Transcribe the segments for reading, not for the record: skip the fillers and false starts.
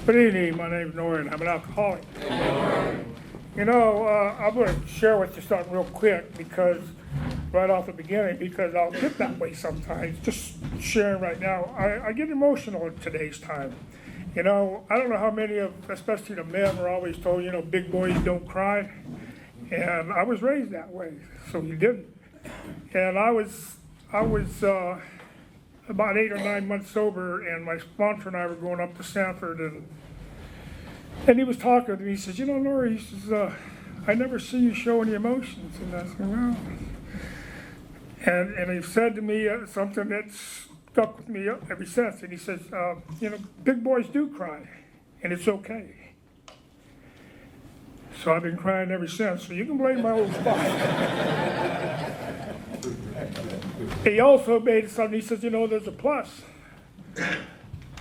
Good evening, my name is Norry and I'm an alcoholic. You know, I'm going to share with you something real quick because right off the beginning, because I'll get that way sometimes, just sharing right now. I get emotional in today's time. You know, I don't know how many of, especially the men, are always told, you know, big boys don't cry. And I was raised that way, so you didn't. And I was about 8 or 9 months sober, and my sponsor and I were going up to Sanford, and he was talking to me. He says, "You know, Norry," he says, "I never see you show any emotions." And I said, "Well," and he said to me something that's stuck with me ever since. And he says, "You know, big boys do cry, and it's okay." So I've been crying ever since. So you can blame my old spot. He also made something. He says, "You know, there's a plus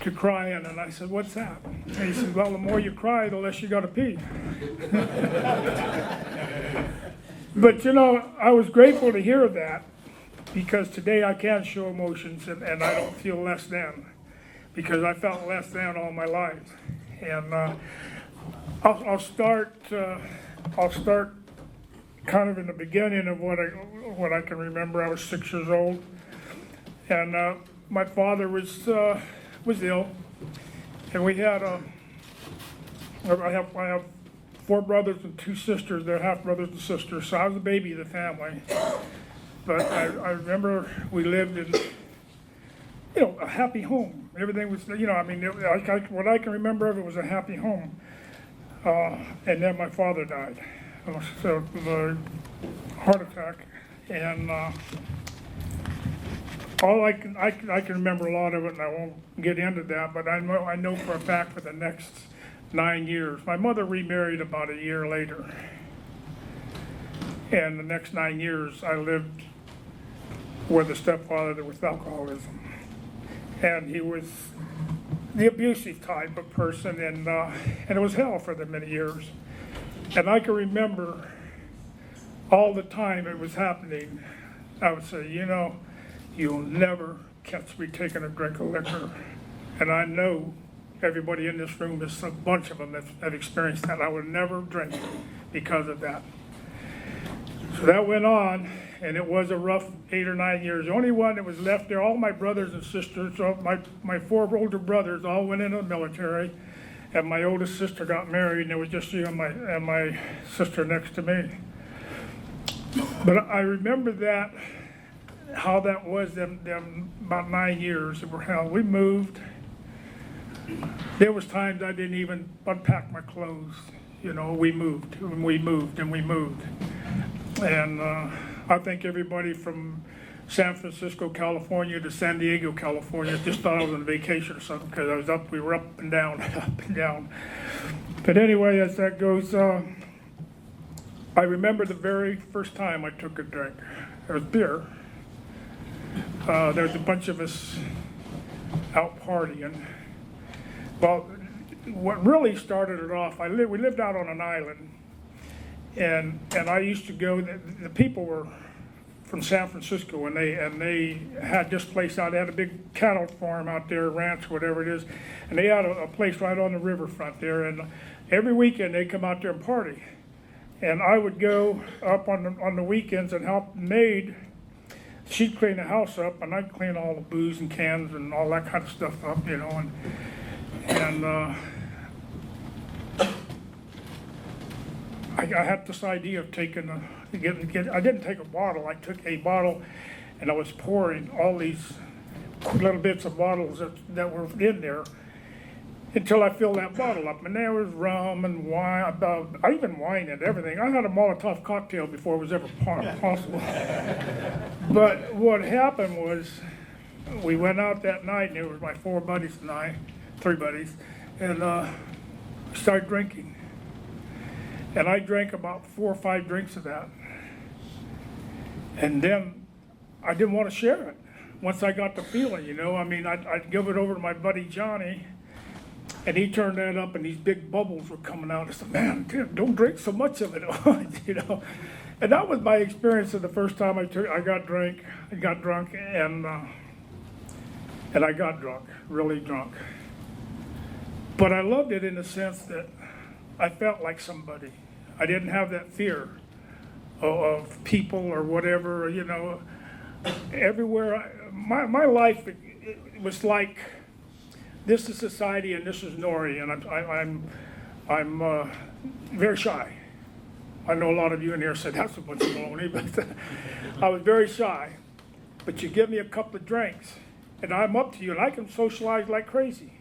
to crying." And I said, "What's that?" And he said, "Well, the more you cry, the less you got to pee." But you know, I was grateful to hear that, because today I can show emotions, and I don't feel less than, because I felt less than all my life. And I'll start kind of in the beginning of what I can remember. I was 6 years old, and my father was ill, and we had I have 4 brothers and 2 sisters. They're half brothers and sisters, so I was the baby of the family. But I remember we lived in, you know, a happy home. Everything was, you know, I mean, what I can remember of it was a happy home. And then my father died, so of a heart attack, and all I can remember a lot of it, and I won't get into that. But I know for a fact for the next 9 years, my mother remarried about a year later, and the next 9 years I lived with a stepfather with alcoholism, and he was the abusive type of person, and it was hell for the many years. And I can remember all the time it was happening, I would say, "You know, you'll never catch me taking a drink of liquor." And I know everybody in this room, there's a bunch of them that have experienced that. I would never drink because of that. So that went on, and it was a rough 8 or 9 years. The only one that was left there, all my brothers and sisters, so my 4 older brothers all went into the military, and my oldest sister got married, and it was just you and my sister next to me. But I remember that, how that was them about 9 years. We moved. There was times I didn't even unpack my clothes. You know, we moved, and we moved, and we moved. And I think everybody from San Francisco, California to San Diego, California just thought I was on vacation or something, because we were up and down, up and down. But anyway, as that goes, I remember the very first time I took a drink. It was beer. There was a bunch of us out partying. Well, what really started it off, we lived out on an island. And I used to go. The people were from San Francisco, and they had this place out. They had a big cattle farm out there, ranch, whatever it is, and they had a place right on the riverfront there. And every weekend they come out there and party. And I would go up on the weekends and help maid. She'd clean the house up, and I'd clean all the booze and cans and all that kind of stuff up, you know. And I had this idea of taking I didn't take a bottle. I took a bottle, and I was pouring all these little bits of bottles that were in there until I filled that bottle up. And there was rum and wine, even wine and everything. I had a Molotov cocktail before it was ever possible. But what happened was, we went out that night, and it was my 4 buddies and I, 3 buddies, and started drinking. And I drank about 4 or 5 drinks of that. And then I didn't want to share it. Once I got the feeling, you know, I mean, I'd give it over to my buddy Johnny, and he turned that up, and these big bubbles were coming out. I said, "Man, dude, don't drink so much of it," you know. And that was my experience of the first time I got drunk, and I got drunk, really drunk. But I loved it in the sense that I felt like somebody. I didn't have that fear of people or whatever, everywhere. My life, it was like, this is society and this is Norry, and I'm very shy. I know a lot of you in here said that's a bunch of baloney, but I was very shy. But you give me a couple of drinks, and I'm up to you, and I can socialize like crazy.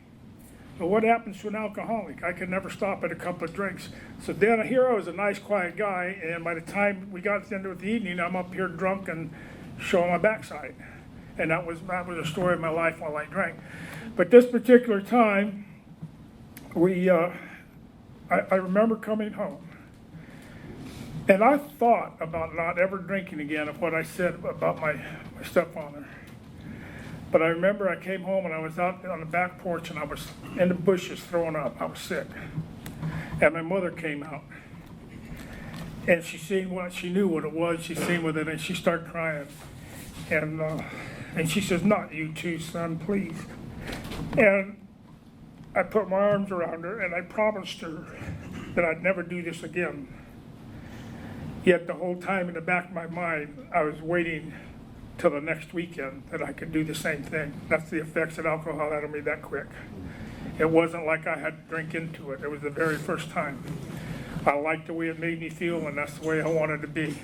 But what happens to an alcoholic? I can never stop at a couple of drinks. So then here I was a nice, quiet guy, and by the time we got to the end of the evening, I'm up here drunk and showing my backside. And that was the story of my life while I drank. But this particular time, I remember coming home. And I thought about not ever drinking again of what I said about my stepfather. But I remember I came home and I was out on the back porch and I was in the bushes throwing up. I was sick. And my mother came out. And she knew what it was. She seen with it and she started crying. And she says, "Not you too, son, please." And I put my arms around her and I promised her that I'd never do this again. Yet the whole time in the back of my mind, I was waiting till the next weekend that I could do the same thing. That's the effects that alcohol had on me that quick. It wasn't like I had to drink into it. It was the very first time. I liked the way it made me feel, and that's the way I wanted to be.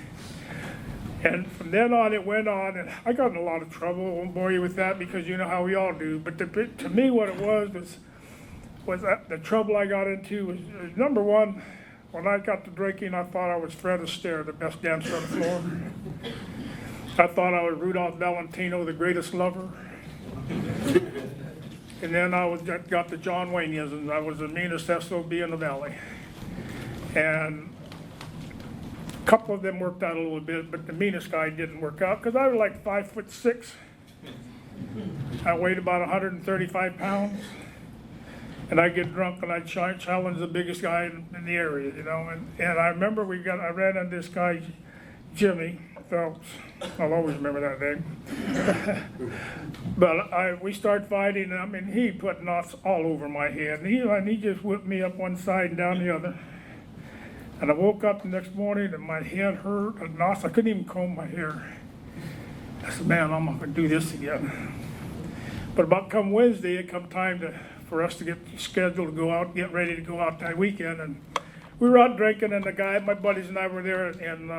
And from then on, it went on, and I got in a lot of trouble. I won't bore you with that because you know how we all do. But to me, what it was that the trouble I got into was number one, when I got to drinking, I thought I was Fred Astaire, the best dancer on the floor. I thought I was Rudolph Valentino, the greatest lover. And then I got the John Wayneisms. I was the meanest SOB in the valley. And a couple of them worked out a little bit, but the meanest guy didn't work out because I was like 5'6". I weighed about 135 pounds. And I'd get drunk and I'd challenge the biggest guy in the area, And I remember I ran into this guy, Jimmy Phelps. I'll always remember that name. But we started fighting, and he put knots all over my head. And he just whipped me up one side and down the other. And I woke up the next morning and my head hurt, and knots. I couldn't even comb my hair. I said, man, I'm not going to do this again. But about come Wednesday, it come time for us to get scheduled to go out, get ready to go out that weekend. And we were out drinking, and my buddies and I were there, and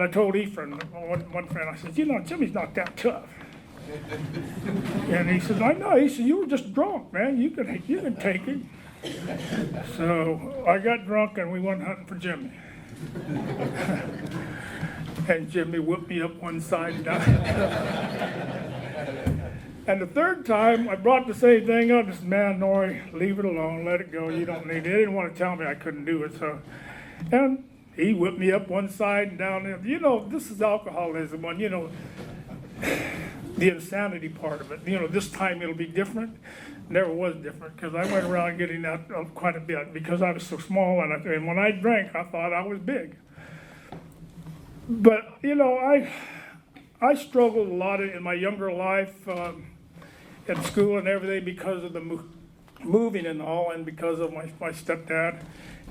I told Ephraim, one friend, I said, Jimmy's not that tough. And he said, I know. He said, you were just drunk, man. You can take it. So I got drunk, and we went hunting for Jimmy. And Jimmy whipped me up one side and down. And the third time, I brought the same thing up. I said, man, Norry, leave it alone. Let it go. You don't need it. They didn't want to tell me I couldn't do it. And he whipped me up one side and down the other. This is alcoholism. And, the insanity part of it. This time it'll be different. Never was different because I went around getting that quite a bit because I was so small. And when I drank, I thought I was big. But, I struggled a lot in my younger life. At school and everything because of the moving and all, and because of my stepdad,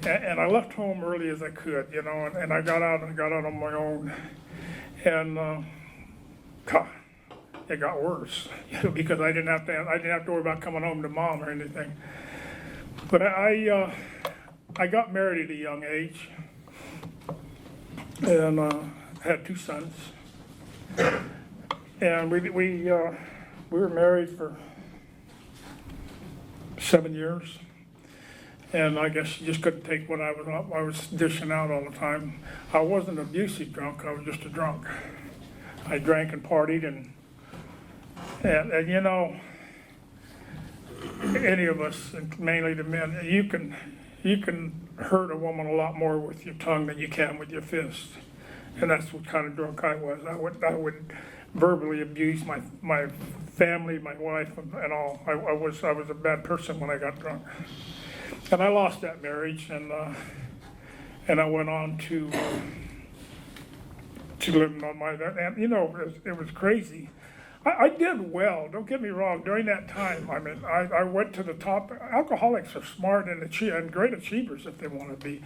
and I left home early as I could, and I got out on my own, and it got worse, because I didn't have to worry about coming home to mom or anything. But I got married at a young age, and had 2 sons, and we were married for 7 years, and I guess she just couldn't take what I was dishing out all the time. I wasn't an abusive drunk, I was just a drunk. I drank and partied, and any of us, and mainly the men, you can hurt a woman a lot more with your tongue than you can with your fist, and that's what kind of drunk I was. I would verbally abuse my family, my wife, and all. I was a bad person when I got drunk, and I lost that marriage, and I went on to living on my. And it was crazy. I did well, don't get me wrong, during that time. I mean, I went to the top. Alcoholics are smart and great achievers if they want to be.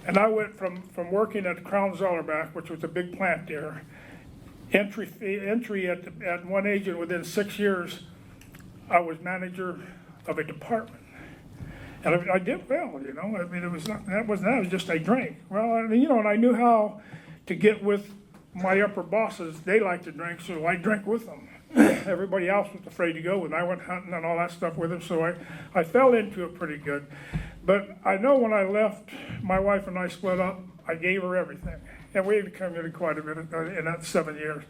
And I went from working at Crown Zellerbach, which was a big plant there, entry at one agent within 6 years, I was manager of a department. And I did well, you know. I mean, it was just I drank. Well, and I knew how to get with my upper bosses. They liked to drink, so I drank with them. Everybody else was afraid to go, and I went hunting and all that stuff with them, so I fell into it pretty good. But I know when I left, my wife and I split up, I gave her everything. And we had come in quite a bit in that 7 years.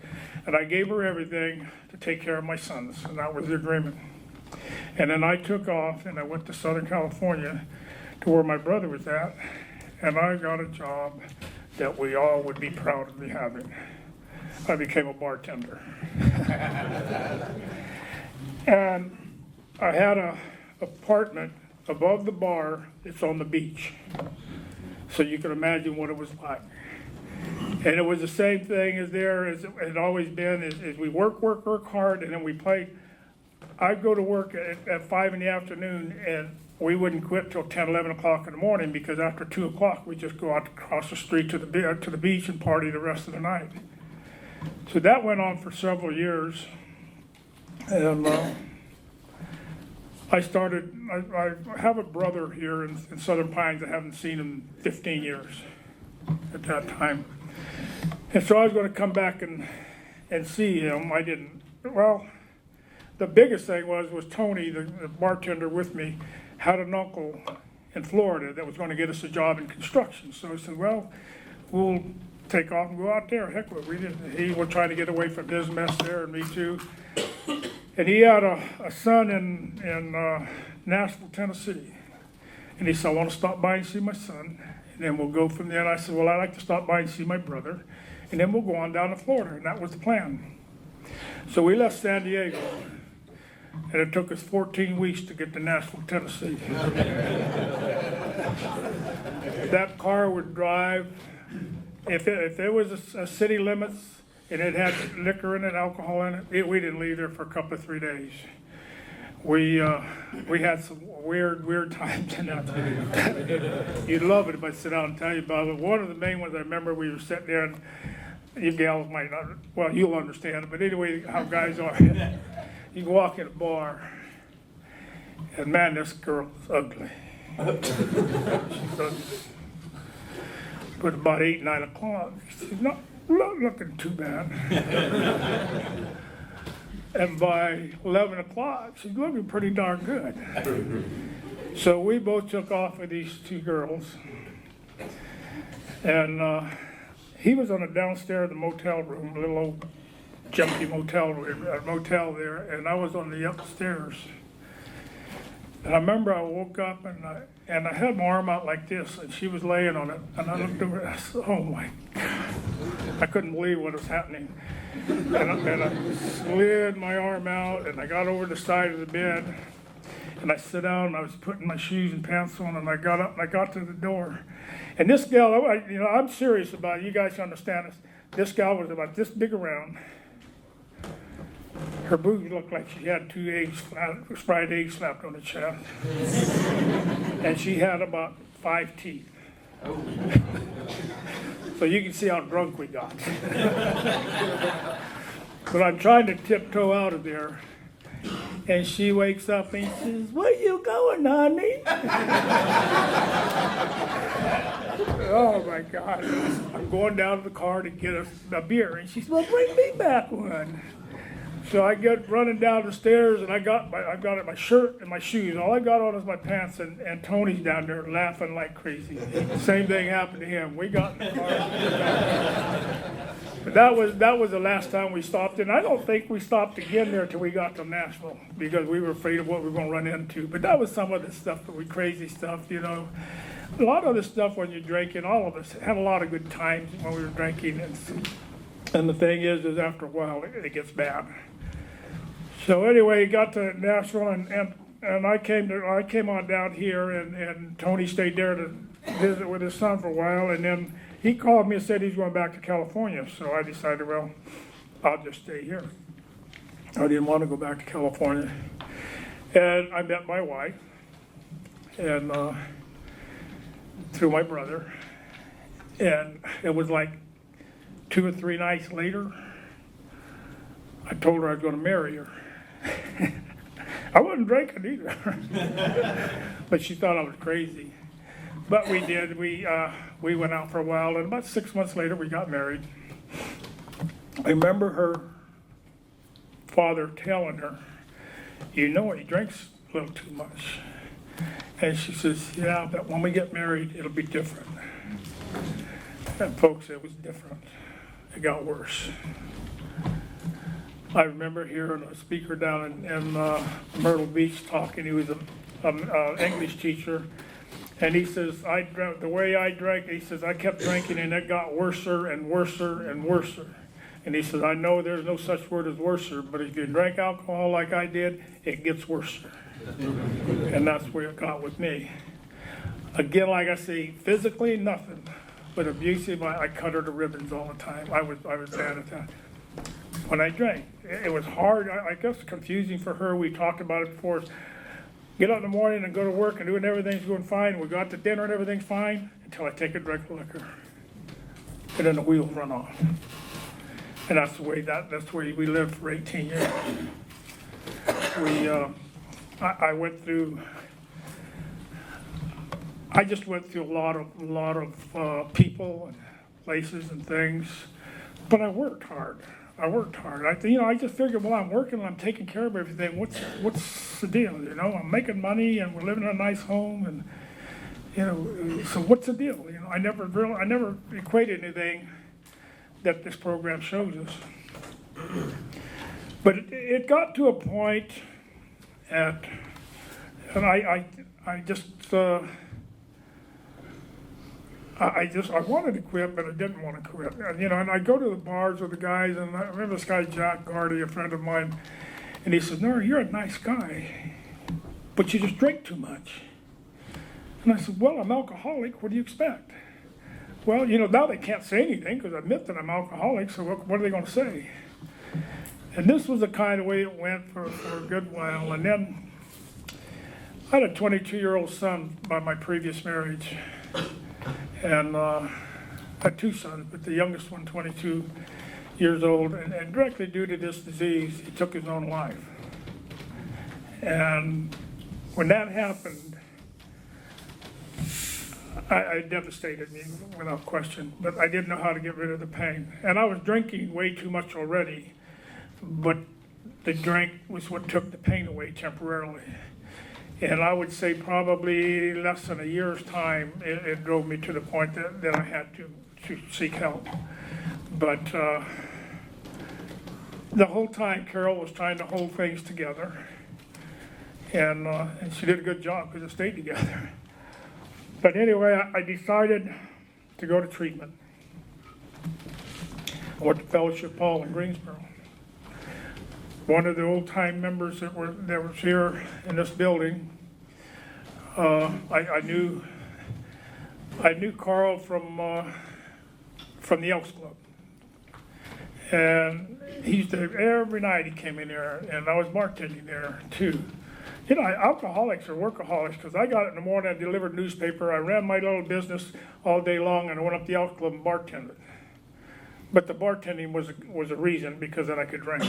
And I gave her everything to take care of my sons, and that was the agreement. And then I took off, and I went to Southern California to where my brother was at, and I got a job that we all would be proud of me having. I became a bartender. And I had a apartment above the bar. It's on the beach. So you can imagine what it was like. And it was the same thing as it had always been, is we work hard, and then we play. I'd go to work at 5 in the afternoon, and we wouldn't quit till 10, 11 o'clock in the morning, because after 2 o'clock, we'd just go out across the street to the beach and party the rest of the night. So that went on for several years. And I have a brother here in Southern Pines. I haven't seen him 15 years at that time. And so I was going to come back and see him. I didn't. Well, the biggest thing was Tony, the bartender with me, had an uncle in Florida that was going to get us a job in construction. So I said, well, we'll take off and go out there. Heck, we did. He was trying to get away from his mess there, and me too. And he had a son in Nashville, Tennessee. And he said, I want to stop by and see my son, and then we'll go from there. And I said, well, I'd like to stop by and see my brother, and then we'll go on down to Florida. And that was the plan. So we left San Diego, and it took us 14 weeks to get to Nashville, Tennessee. That car would drive, if it was a city limits, and it had liquor in it, alcohol in it, we didn't leave there for a couple of 3 days. We had some weird times in that. You'd love it if I sit down and tell you about it. One of the main ones I remember, we were sitting there, and you gals might not, well, you'll understand it, but anyway, how guys are. You can walk in a bar, and man, this girl is ugly. She's ugly. But about 8, 9 o'clock, she's not looking too bad. And by 11 o'clock, she's looking pretty darn good. So we both took off with these two girls. And he was on the downstairs of the motel room, a little old junky motel there, and I was on the upstairs. And I remember I woke up, and I had my arm out like this, and she was laying on it, and I looked over, and I said, oh my God. I couldn't believe what was happening. And I slid my arm out, and I got over the side of the bed, and I sat down, and I was putting my shoes and pants on, and I got up, and I got to the door. And this gal, I'm serious about it. You guys understand this. This gal was about this big around. Her boobs looked like she had 2 fried eggs slapped on the chest. And she had about 5 teeth. So you can see how drunk we got. But I'm trying to tiptoe out of there. And she wakes up and says, where you going, honey? Oh my God. I'm going down to the car to get a beer. And she says, well, bring me back one. So I get running down the stairs, and I got my shirt and my shoes. All I got on is my pants, and Tony's down there laughing like crazy. Same thing happened to him. We got in the car. But that was the last time we stopped, and I don't think we stopped again there till we got to Nashville, because we were afraid of what we were going to run into. But that was some of the stuff, crazy stuff, you know. A lot of the stuff when you're drinking, all of us had a lot of good times when we were drinking. And the thing is after a while, it gets bad. So anyway, got to Nashville, and I came on down here, and Tony stayed there to visit with his son for a while, and then he called me and said he's going back to California. So I decided, well, I'll just stay here. I didn't want to go back to California. And I met my wife, and through my brother. And it was like 2 or 3 nights later, I told her I was going to marry her. I wasn't drinking either, but she thought I was crazy. But we did. We went out for a while, and about 6 months later, we got married. I remember her father telling her, "You know he drinks a little too much." And she says, "Yeah, but when we get married, it'll be different." And folks, it was different. It got worse. I remember hearing a speaker down in Myrtle Beach talking. He was an English teacher. And he says, the way I drank, he says, I kept drinking and it got worser and worser and worser. And he says, I know there's no such word as worser, but if you drink alcohol like I did, it gets worser. And that's where it got with me. Again, like I say, physically, nothing. But abusive, I cut her to ribbons all the time. I was bad at that. When I drank, it was hard. I guess confusing for her. We talked about it before. Get up in the morning and go to work and doing everything's going fine. We go out to dinner and everything's fine until I take a drink of liquor, and then the wheels run off. And that's the way we lived for 18 years. I just went through a lot of people and places and things, but I worked hard. I just figured, well, I'm working and I'm taking care of everything. What's the deal? I'm making money and we're living in a nice home, and so what's the deal? I never equated anything that this program shows us. But it got to a point and I wanted to quit, but I didn't want to quit. And I go to the bars with the guys, and I remember this guy, Jack Gardy, a friend of mine, and he says, "Norry, you're a nice guy, but you just drink too much." And I said, "Well, I'm alcoholic. What do you expect?" Well, now they can't say anything because I admit that I'm alcoholic, so what are they going to say? And this was the kind of way it went for a good while. And then I had a 22-year-old son by my previous marriage. And I had 2 sons, but the youngest one, 22 years old, and directly due to this disease, he took his own life. And when that happened, it devastated me without question, but I didn't know how to get rid of the pain. And I was drinking way too much already, but the drink was what took the pain away temporarily. And I would say probably less than a year's time, it drove me to the point that I had to seek help. But the whole time, Carol was trying to hold things together. And she did a good job because it stayed together. But anyway, I decided to go to treatment. I went to Fellowship Hall in Greensboro. One of the old-time members that was here in this building, I knew Carl from the Elks Club, and every night he came in there, and I was bartending there too. Alcoholics are workaholics, because I got it in the morning, I delivered newspaper, I ran my little business all day long, and I went up to the Elks Club and bartended. But the bartending was a reason, because then I could drink.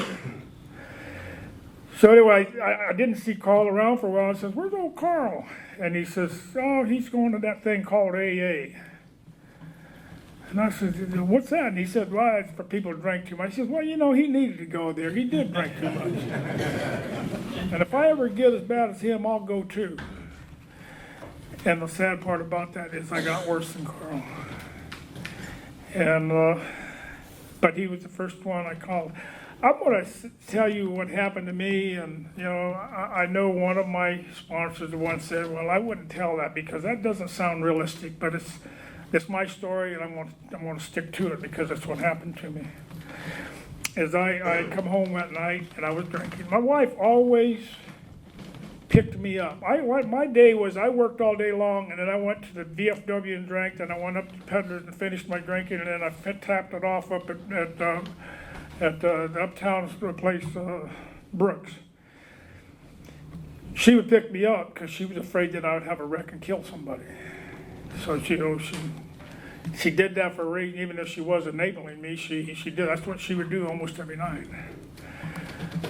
So anyway, I didn't see Carl around for a while. I says, "Where's old Carl?" And he says, "Oh, he's going to that thing called AA." And I said, "What's that?" And he said, "Well, it's for people to drink too much." He says, "Well, he needed to go there. He did drink too much. And if I ever get as bad as him, I'll go too." And the sad part about that is I got worse than Carl. And but he was the first one I called. I'm going to tell you what happened to me, and I know one of my sponsors once said, "Well, I wouldn't tell that because that doesn't sound realistic, but it's my story, and I'm going to stick to it because that's what happened to me." As I come home that night and I was drinking, my wife always picked me up. My day was I worked all day long, and then I went to the VFW and drank, and I went up to Peddler's and finished my drinking, and then I tapped it off up at the uptown place, Brooks. She would pick me up because she was afraid that I would have a wreck and kill somebody. So she did that for a reason. Even if she was enabling me, she did. That's what she would do almost every night.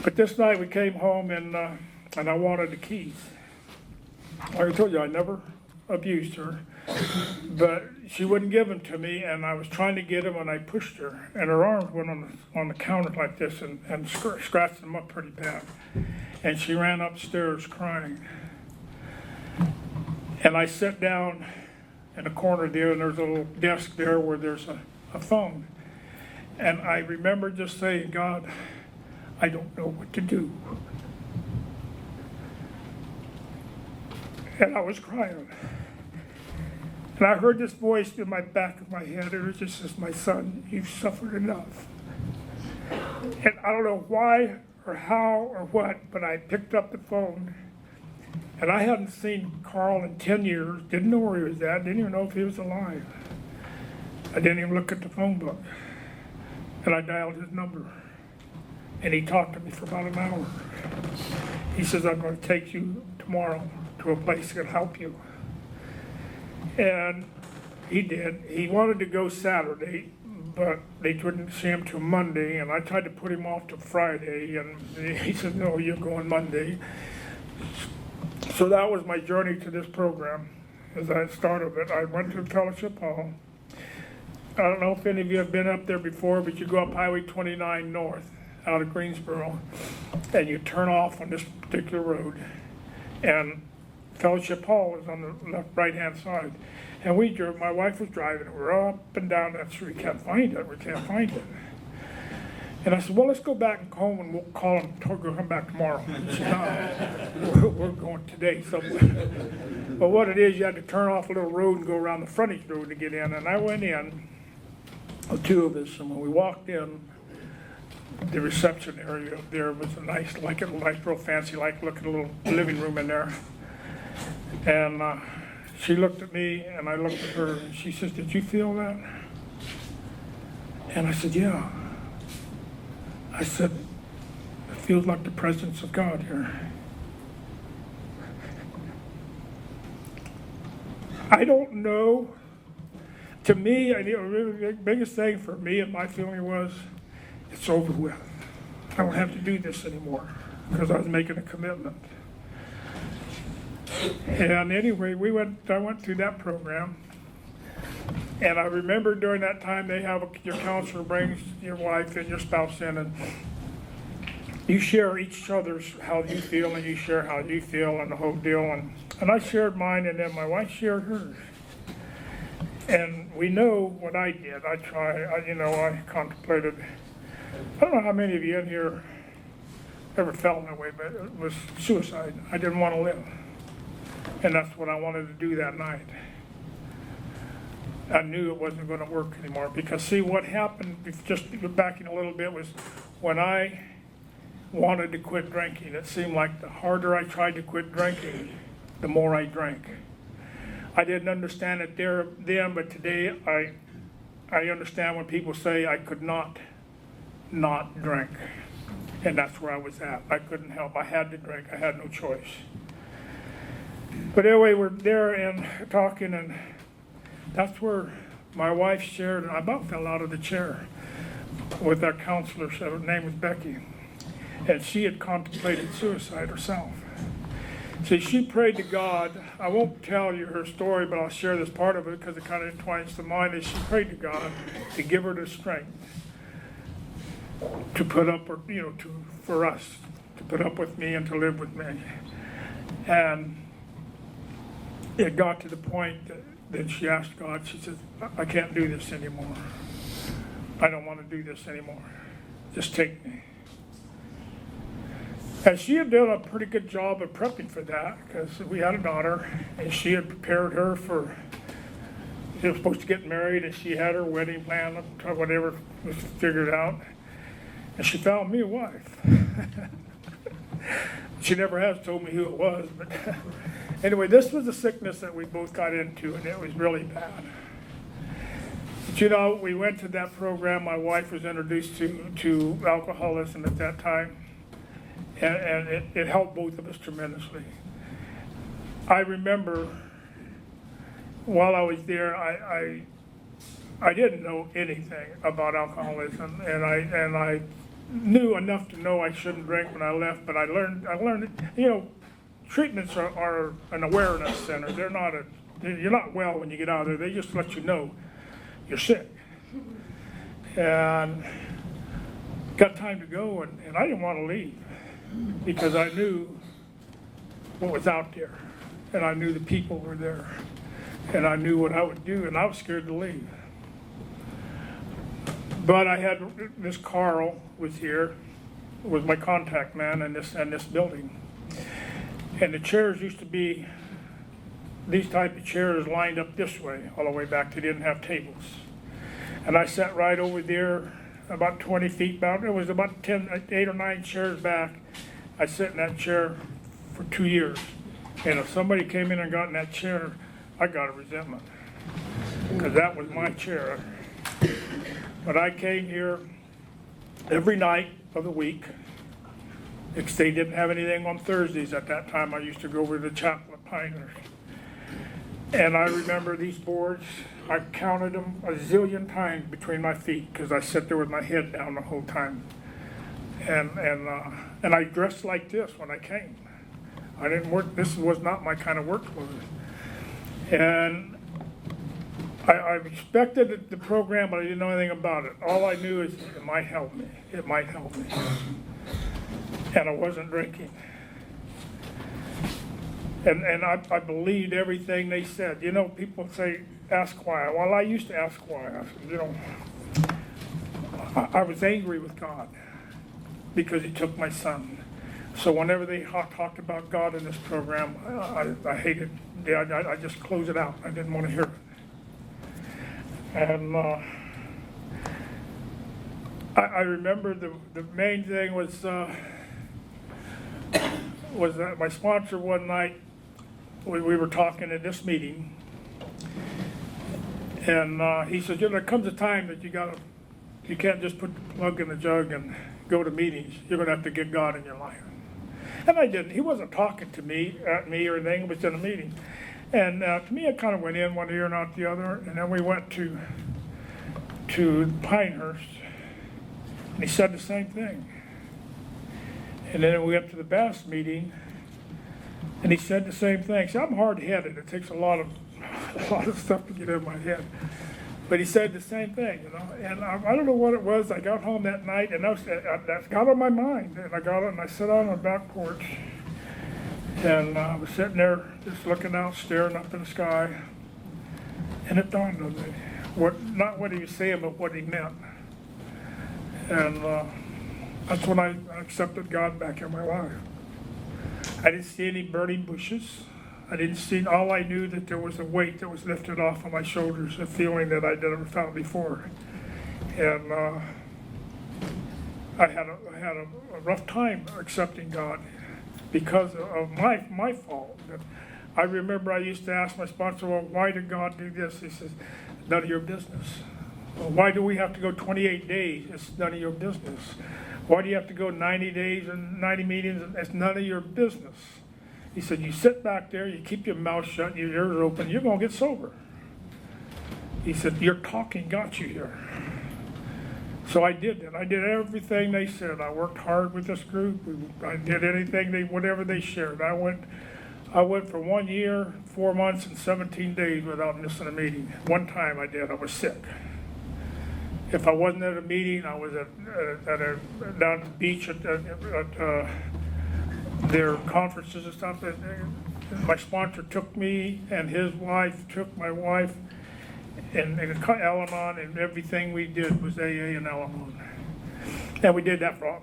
But this night we came home and I wanted the keys. Like I told you, I never abused her, but she wouldn't give them to me, and I was trying to get them, and I pushed her, and her arms went on the counter like this and scratched them up pretty bad. And she ran upstairs crying. And I sat down in a corner there, and there's a little desk there where there's a phone. And I remember just saying, God, I don't know what to do. And I was crying. And I heard this voice in my back of my head. It was just says, my son, you've suffered enough. And I don't know why or how or what, but I picked up the phone. And I hadn't seen Carl in 10 years, didn't know where he was at, didn't even know if he was alive. I didn't even look at the phone book. And I dialed his number. And he talked to me for about an hour. He says, I'm going to take you tomorrow to a place that can help you. And he did. He wanted to go Saturday, but they couldn't see him till Monday, and I tried to put him off to Friday, and he said, no, you're going Monday. So that was my journey to this program. As I started it, I went to Fellowship Hall. I don't know if any of you have been up there before, but you go up Highway 29 north out of Greensboro, and you turn off on this particular road, and Fellowship Hall is on the left right-hand side. And we drove, my wife was driving, and we're up and down that street. We can't find it. And I said, well, let's go back home and we'll call him, we'll come back tomorrow. She said, no, we're going today somewhere. But what it is, you had to turn off a little road and go around the frontage road to get in. And I went in, the two of us, and when we walked in, the reception area up there was a nice, real fancy, looking little living room in there. And she looked at me, and I looked at her, and she says, did you feel that? And I said, yeah. I said, it feels like the presence of God here. I don't know. To me, the biggest thing for me and my feeling was, it's over with. I don't have to do this anymore, because I was making a commitment. And anyway, I went through that program, and I remember during that time they have your counselor brings your wife and your spouse in, and you share each other's how you feel, and you share how you feel, and the whole deal. And I shared mine, and then my wife shared hers. And we know what I did. I contemplated. I don't know how many of you in here ever felt that way, but it was suicide. I didn't want to live. And that's what I wanted to do that night. I knew it wasn't going to work anymore, because see what happened, just backing a little bit, was when I wanted to quit drinking, it seemed like the harder I tried to quit drinking, the more I drank. I didn't understand it then, but today I understand when people say I could not drink. And that's where I was at. I couldn't help. I had to drink. I had no choice. But anyway, we're there and talking, and that's where my wife shared, and I about fell out of the chair with our counselor. Her name was Becky, and she had contemplated suicide herself. See, she prayed to God. I won't tell you her story, but I'll share this part of it because it kind of entwines to mine. Is she prayed to God to give her the strength to put up, for us to put up with me and to live with me. And it got to the point that she asked God. She said, "I can't do this anymore. I don't want to do this anymore. Just take me." And she had done a pretty good job of prepping for that, because we had a daughter, and she had prepared her for, she was supposed to get married, and she had her wedding plan, whatever was figured out. And she found me a wife. She never has told me who it was, but anyway, this was a sickness that we both got into, and it was really bad. But we went to that program. My wife was introduced to alcoholism at that time. and it helped both of us tremendously. I remember while I was there, I didn't know anything about alcoholism, and I knew enough to know I shouldn't drink when I left. But I learned treatments are an awareness center. You're not well when you get out of there. They just let you know you're sick. And got time to go, and I didn't want to leave because I knew what was out there, and I knew the people were there, and I knew what I would do, and I was scared to leave. But I had this Carl was here, was my contact man in this building, and the chairs used to be these type of chairs lined up this way all the way back. They didn't have tables, and I sat right over there, about 20 feet back. It was about 8 or 9 chairs back. I sat in that chair for 2 years, and if somebody came in and got in that chair, I got a resentment because that was my chair. But I came here every night of the week. Because they didn't have anything on Thursdays at that time. I used to go over to the chapel at Pinehurst. And I remember these boards, I counted them a zillion times between my feet because I sat there with my head down the whole time. And I dressed like this when I came. I didn't work, this was not my kind of work clothes. And I respected the program, but I didn't know anything about it. All I knew is it might help me. It might help me. And I wasn't drinking. And I believed everything they said. You know, people say, ask why. Well, I used to ask why. I was angry with God because he took my son. So whenever they talked about God in this program, I hated it. I just closed it out. I didn't want to hear it. And I remember the main thing was that my sponsor one night, we were talking at this meeting, and he said, there comes a time that you can't just put the plug in the jug and go to meetings. You're going to have to get God in your life. And I didn't. He wasn't talking to me, at me or anything. It was in a meeting. And to me, it kind of went in one ear and out the other. And then we went to Pinehurst, and he said the same thing. And then we went to the Bass meeting, and he said the same thing. See, I'm hard-headed. It takes a lot of stuff to get in my head. But he said the same thing, And I don't know what it was. I got home that night, and that got on my mind. And I got it, and I sat on the back porch, and I was sitting there just looking out, staring up in the sky, and it dawned on me. Not what he was saying, but what he meant. And that's when I accepted God back in my life. I didn't see any burning bushes. I didn't see, all I knew that there was a weight that was lifted off of my shoulders, a feeling that I'd never felt before. And I had a rough time accepting God because of my fault. I remember I used to ask my sponsor, well, why did God do this? He says, none of your business. Well, why do we have to go 28 days? It's none of your business. Why do you have to go 90 days and 90 meetings? It's none of your business. He said, you sit back there, you keep your mouth shut, your ears open, you're going to get sober. He said, your talking got you here. So I did that. I did everything they said. I worked hard with this group. I did anything whatever they shared. I went for 1 year, 4 months, and 17 days without missing a meeting. One time I did. I was sick. If I wasn't at a meeting, I was down at the beach at their conferences and stuff. My sponsor took me, and his wife took my wife, and Al-Anon, and everything we did was AA and Al-Anon. And we did that for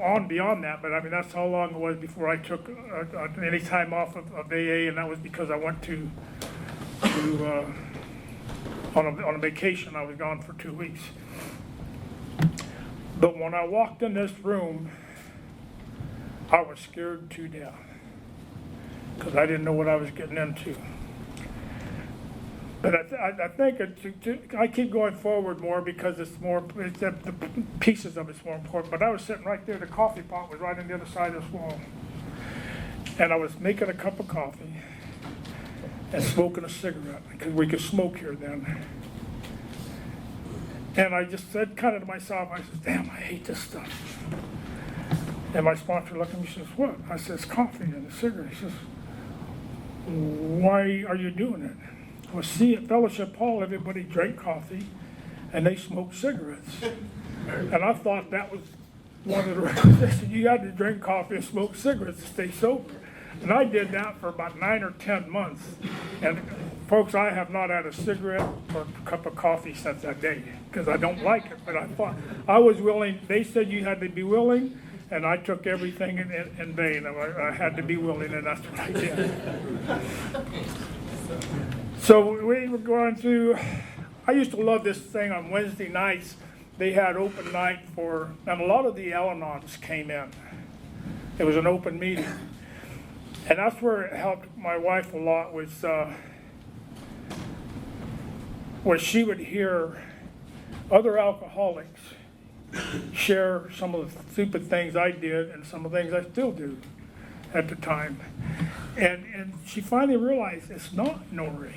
on beyond that, but I mean, that's how long it was before I took any time off of AA, and that was because I went on a vacation. I was gone for 2 weeks. But when I walked in this room, I was scared to death because I didn't know what I was getting into. But I think I keep going forward more because the pieces of it's more important. But I was sitting right there, the coffee pot was right on the other side of this wall. And I was making a cup of coffee and smoking a cigarette, because we could smoke here then. And I just said kind of to myself, I said, damn, I hate this stuff. And my sponsor looked at me and says, what? I says, coffee and a cigarette. He says, why are you doing it? Well, see, at Fellowship Hall, everybody drank coffee and they smoked cigarettes. And I thought that was one of the recommendations. You had to drink coffee and smoke cigarettes to stay sober. And I did that for about 9 or 10 months. And folks, I have not had a cigarette or a cup of coffee since that day, because I don't like it. But I thought I was willing. They said you had to be willing, and I took everything in vain. I had to be willing, and that's what I did. So we were going through, I used to love this thing on Wednesday nights. They had open night and a lot of the Al-Anons came in. It was an open meeting. And that's where it helped my wife a lot, was where she would hear other alcoholics share some of the stupid things I did and some of the things I still do at the time. And she finally realized it's not Norry,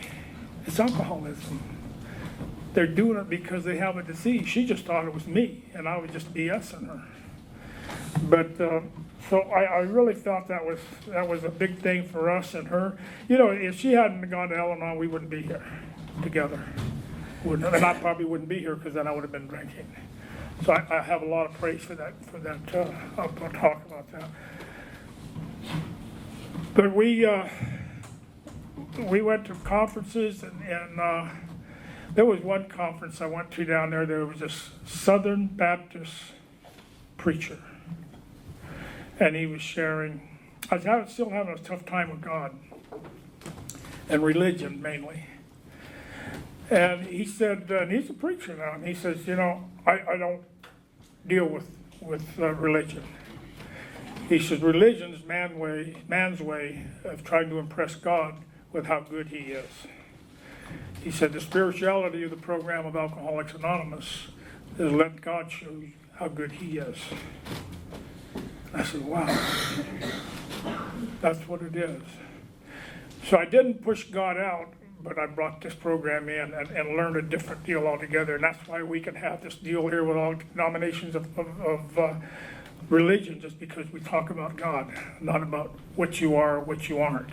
it's alcoholism. They're doing it because they have a disease. She just thought it was me, and I was just BSing her. But so I really felt that was a big thing for us and her. You know, if she hadn't gone to Al-Anon, we wouldn't be here together. And I probably wouldn't be here, because then I would have been drinking. So I have a lot of praise for that. I'll talk about that. But we went to conferences, and there was one conference I went to down there. There was this Southern Baptist preacher, and he was sharing. I was still having a tough time with God and religion mainly. And he said, and he's a preacher now, and he says, you know, I don't deal with religion. He says, religion is man's way of trying to impress God with how good he is. He said, the spirituality of the program of Alcoholics Anonymous is let God show you how good he is. I said, wow, that's what it is. So I didn't push God out, but I brought this program in and learned a different deal altogether. And that's why we can have this deal here with all denominations of religion, just because we talk about God, not about what you are or what you aren't.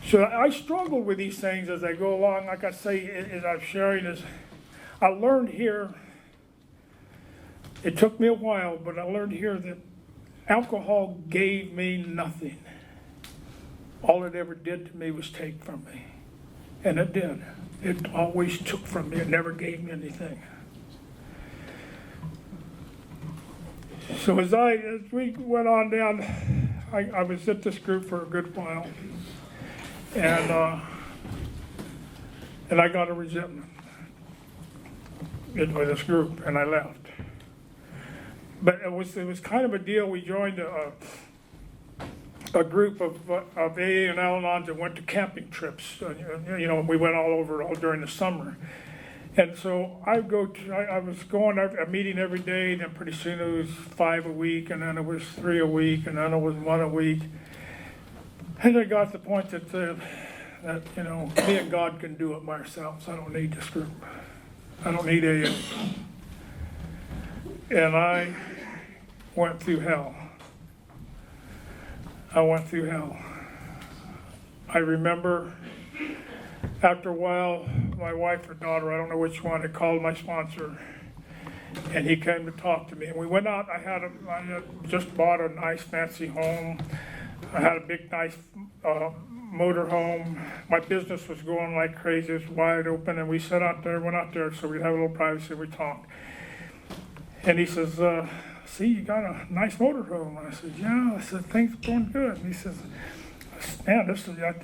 So I struggle with these things as I go along. Like I say, as I'm sharing this, I learned here, it took me a while, but I learned here that alcohol gave me nothing. All it ever did to me was take from me. And it did. It always took from me. It never gave me anything. So as we went on down, I was at this group for a good while. And I got a resentment with this group, and I left. But it was kind of a deal. We joined a group of AA and Al-Anons that went to camping trips. You know, we went all during the summer. And so I was going a meeting every day, then pretty soon it was 5 a week, and then it was 3 a week, and then it was 1 a week. And I got to the point that you know, me and God can do it by ourselves. I don't need this group. I don't need AA. And I went through hell. I went through hell. I remember after a while, my wife or daughter, I don't know which one, had called my sponsor, and he came to talk to me. And we went out. I had just bought a nice fancy home. I had a big nice motor home. My business was going like crazy. It was wide open, and we went out there so we'd have a little privacy. We talked. And he says, see, you got a nice motor home. I said, yeah. I said, things are going good. And he says, man,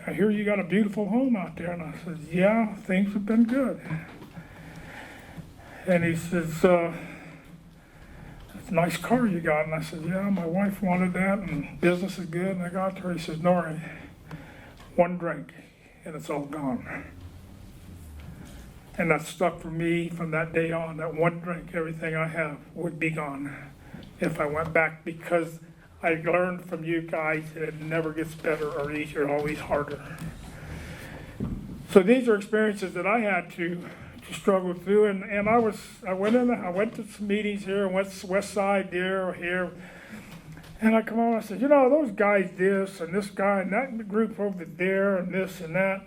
I hear you got a beautiful home out there. And I said, yeah, things have been good. And he says, it's a nice car you got. And I said, yeah, my wife wanted that, and business is good. And I got there. He says, Norry, one drink, and it's all gone. And that stuck for me from that day on. That one drink, everything I have would be gone if I went back, because I learned from you guys that it never gets better or easier, always harder. So these are experiences that I had to struggle through, and I went to some meetings here, west side there, here, and I come on and I said, those guys this and this guy and that group over there and this and that.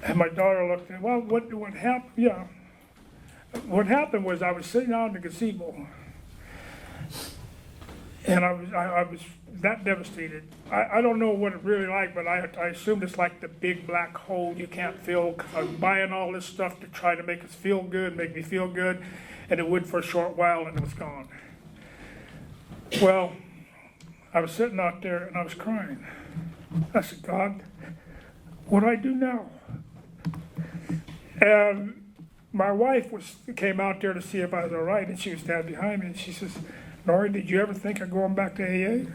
And my daughter looked at me, well, what happened? Yeah. What happened was I was sitting out in the gazebo, and I was that devastated. I don't know what it's really like, but I assumed it's like the big black hole you can't fill, because I was buying all this stuff to try to make us feel good, make me feel good, and it would for a short while, and it was gone. Well, I was sitting out there, and I was crying. I said, God, what do I do now? And my wife came out there to see if I was all right, and she was standing behind me, and she says, Norry, did you ever think of going back to AA?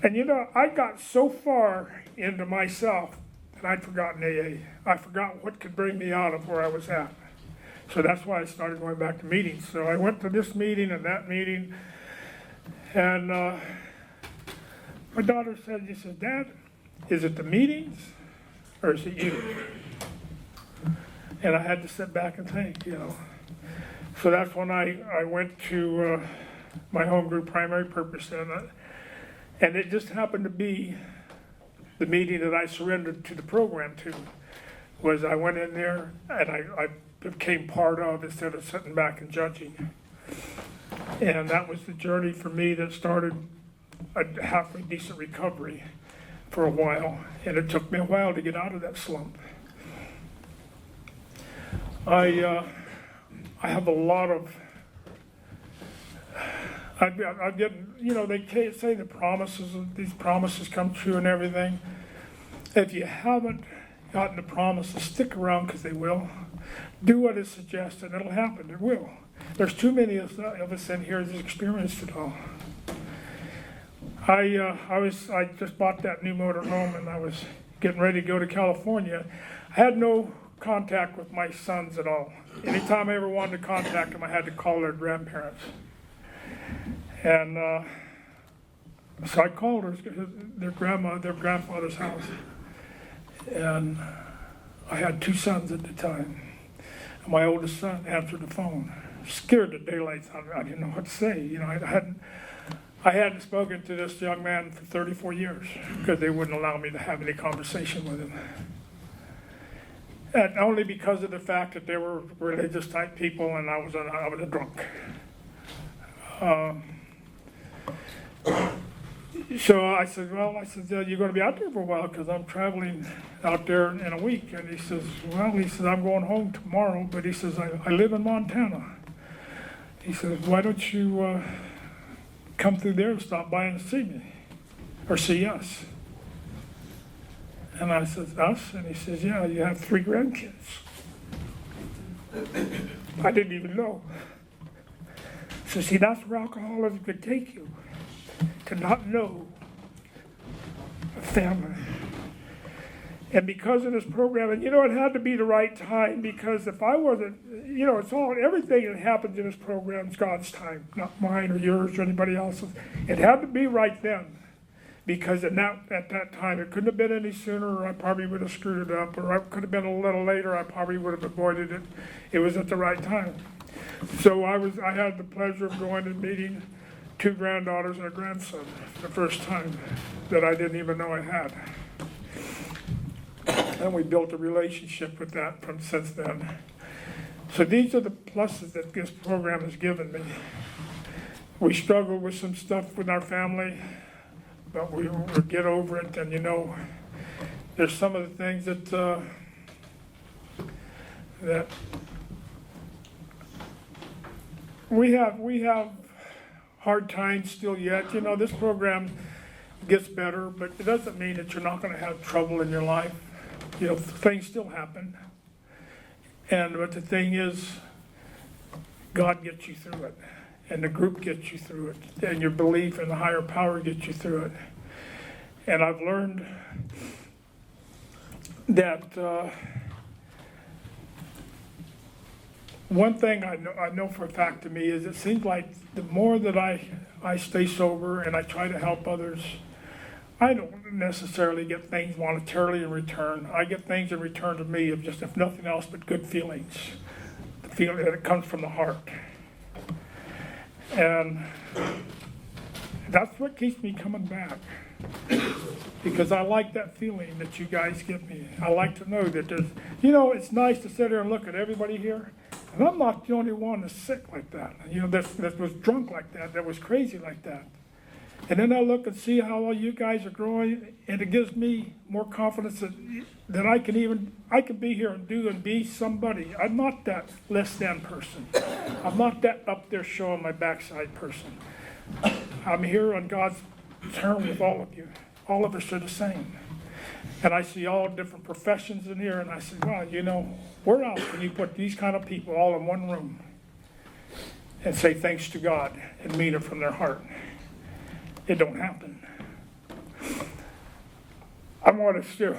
And I got so far into myself that I'd forgotten AA. I forgot what could bring me out of where I was at. So that's why I started going back to meetings. So I went to this meeting and that meeting, and my daughter said, Dad, is it the meetings or is it you? And I had to sit back and think, So that's when I went to my home group primary purpose, and it just happened to be the meeting that I surrendered to the program to. Was I went in there and I became part of, instead of sitting back and judging. And that was the journey for me that started a halfway decent recovery for a while, and it took me a while to get out of that slump. I have a lot of, I get, they say these promises come true and everything. If you haven't gotten the promises, stick around, because they will. Do what is suggested, it'll happen, it will. There's too many of us in here that's experienced it all. I just bought that new motor home, and I was getting ready to go to California. I had no contact with my sons at all. Anytime I ever wanted to contact them, I had to call their grandparents. And so I called their grandfather's house. And I had two sons at the time. And my oldest son answered the phone, scared the daylights out of me. I didn't know what to say. I hadn't spoken to this young man for 34 years, because they wouldn't allow me to have any conversation with him. And only because of the fact that they were religious type people, and I was a drunk. So I said, you're going to be out there for a while, because I'm traveling out there in a week. And he says, I'm going home tomorrow, but he says, I live in Montana. He says, why don't you come through there and stop by and see me, or see us? And I said, us? And he says, yeah, you have 3 grandkids. I didn't even know. So see, that's where alcoholism could take you, to not know a family. And because of this program, and it had to be the right time, because if I wasn't, everything that happens in this program is God's time, not mine or yours or anybody else's. It had to be right then, because at that time, it couldn't have been any sooner, or I probably would have screwed it up, or it could have been a little later, I probably would have avoided it. It was at the right time. So I had the pleasure of going and meeting 2 granddaughters and a grandson the first time that I didn't even know I had. And we built a relationship with that since then. So these are the pluses that this program has given me. We struggle with some stuff with our family, but we will get over it. And there's some of the things that we have hard times still yet. This program gets better, but it doesn't mean that you're not going to have trouble in your life. Things still happen. But the thing is, God gets you through it, and the group gets you through it, and your belief in the higher power gets you through it. And I've learned that one thing I know for a fact to me is it seems like the more that I stay sober and I try to help others, I don't necessarily get things monetarily in return. I get things in return to me of just, if nothing else, but good feelings. The feeling that it comes from the heart. And that's what keeps me coming back. Because I like that feeling that you guys give me. I like to know that there's, it's nice to sit there and look at everybody here. And I'm not the only one that's sick like that. That was drunk like that was crazy like that. And then I look and see how all you guys are growing, and it gives me more confidence that I can be here and be somebody. I'm not that less than person. I'm not that up there showing my backside person. I'm here on God's term with all of you. All of us are the same. And I see all different professions in here, and I say, wow, where else can you put these kind of people all in one room and say thanks to God and mean it from their heart? It don't happen. I want to share